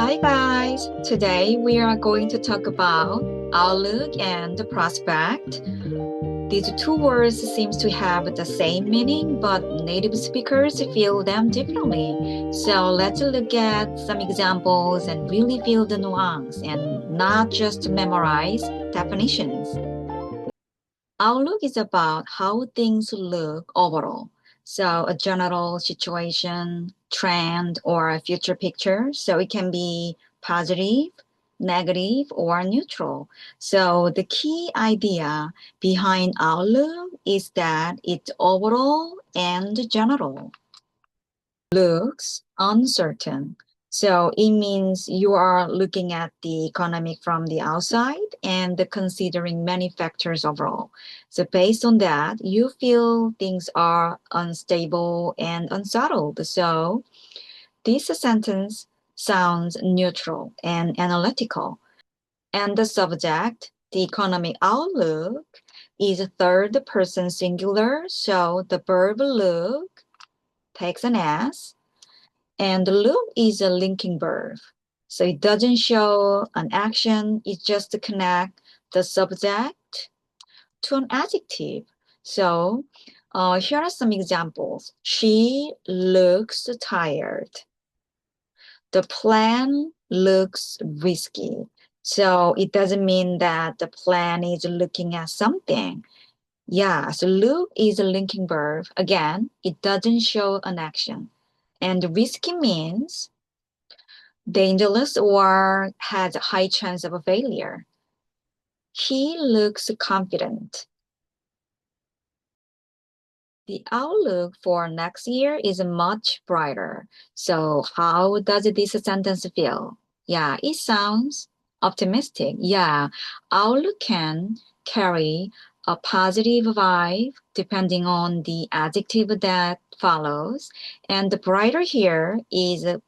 Hi guys, today we are going to talk about Outlook and Prospect. These two words seem to have the same meaning, but native speakers feel them differently. So let's look at some examples and really feel the nuance and not just memorize definitions. Outlook is about how things look overall. So a general situation, trend, or a future picture. So it can be positive, negative, or neutral. So the key idea behind Outlook is that it's overall and general. Looks uncertain. So it means you are looking at the economy from the outside and considering many factors overall. So based on that, you feel things are unstable and unsettled. So this sentence sounds neutral and analytical. And the subject, the economic outlook, is third person singular. So the verb look takes an S. And look is a linking verb. So it doesn't show an action, it just connects the subject to an adjective. So here are some examples. She looks tired. The plan looks risky. So it doesn't mean that the plan is looking at something. Yeah, so look is a linking verb. Again, it doesn't show an action. And risky means dangerous or has a high chance of a failure. He looks confident. The outlook for next year is much brighter. So how does this sentence feel? Yeah, it sounds optimistic. Yeah, outlook can carry a positive vibe depending on the adjective that follows. And the brighter here is a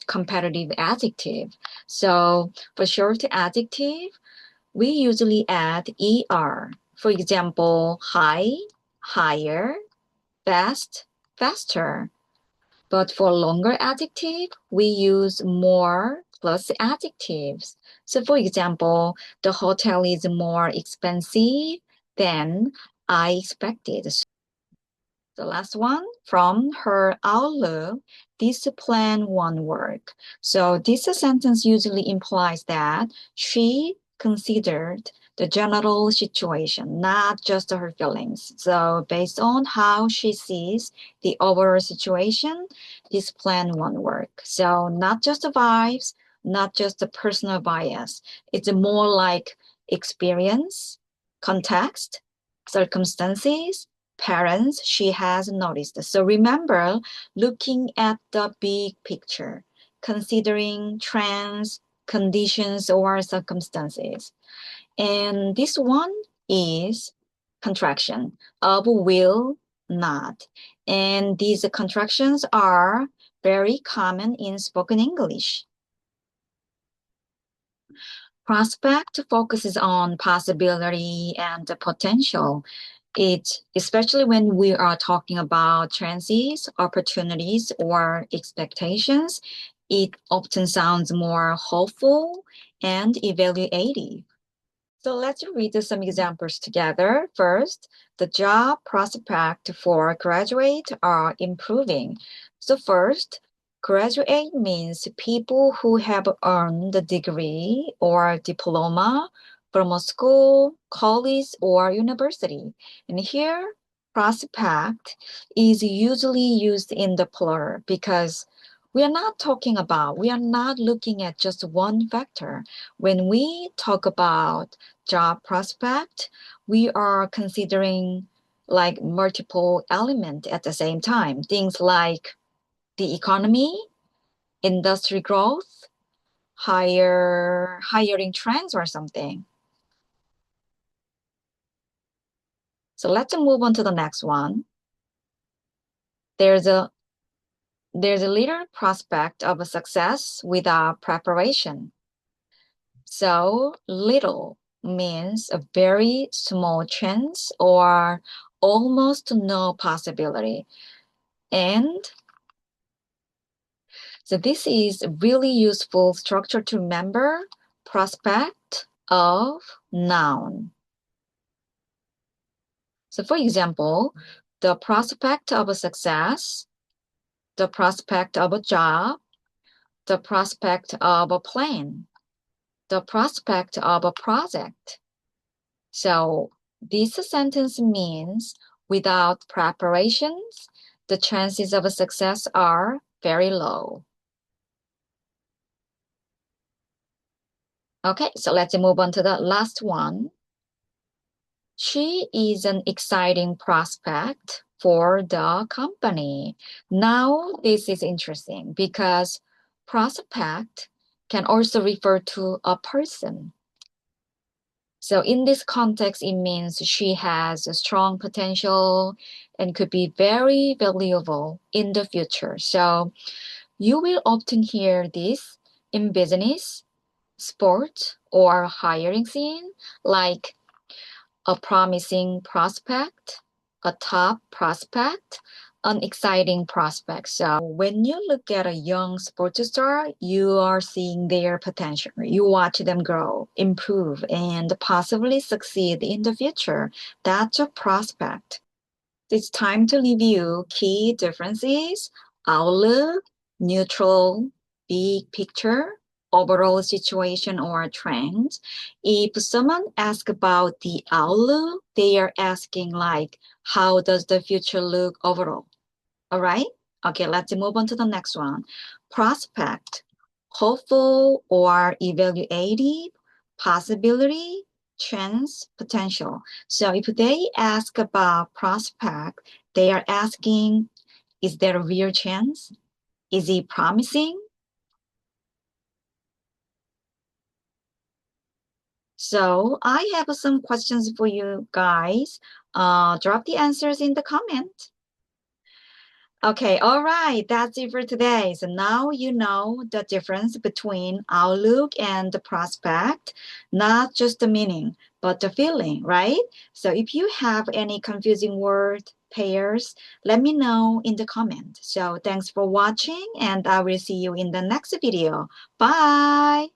comparative adjective. So for short adjective, we usually add er. For example, high, higher, fast, faster. But for longer adjective, we use more plus adjectives. So for example, the hotel is more expensive than I expected. The last one, from her outlook, this plan won't work. So this sentence usually implies that she considered the general situation, not just her feelings. So based on how she sees the overall situation, this plan won't work. So not just the vibes, not just the personal bias. It's more like experience, context, circumstances, parents she has noticed. So remember, looking at the big picture, considering trends, conditions, or circumstances. And this one is contraction of will not. And these contractions are very common in spoken English. Prospect focuses on possibility and the potential. It, especially when we are talking about chances, opportunities, or expectations, it often sounds more hopeful and evaluative. So let's read some examples together. First, the job prospect for graduate are improving. So first, graduate means people who have earned a degree or diploma from a school, college, or university. And here, prospect is usually used in the plural because we are not looking at just one factor. When we talk about job prospect, we are considering like multiple elements at the same time. Things like the economy, industry growth, hiring trends or something. So let's move on to the next one. There's a little prospect of a success without preparation. So little means a very small chance or almost no possibility. And So this is a really useful structure to remember. Prospect of noun. So for example, the prospect of a success, the prospect of a job, the prospect of a plan, the prospect of a project. So this sentence means without preparations, the chances of a success are very low. Okay, so let's move on to the last one. She is an exciting prospect for the company. Now, this is interesting because prospect can also refer to a person. So in this context, it means she has a strong potential and could be very valuable in the future. So you will often hear this in business, sport, or hiring scene, like a promising prospect, a top prospect, an exciting prospect. So when you look at a young sports star, you are seeing their potential. You watch them grow, improve, and possibly succeed in the future. That's a prospect. It's time to review key differences: outlook, neutral, big picture, overall situation or trend. If someone asks about the outlook, they are asking like, how does the future look overall? All right? Okay, let's move on to the next one. Prospect, hopeful or evaluative, possibility, chance, potential. So if they ask about prospect, they are asking, is there a real chance? Is he promising? So I have some questions for you guys. Drop the answers in the comment. Okay, all right, that's it for today. So now you know the difference between outlook and the prospect, not just the meaning, but the feeling, right? So if you have any confusing word pairs, let me know in the comment. So thanks for watching, and I will see you in the next video. Bye!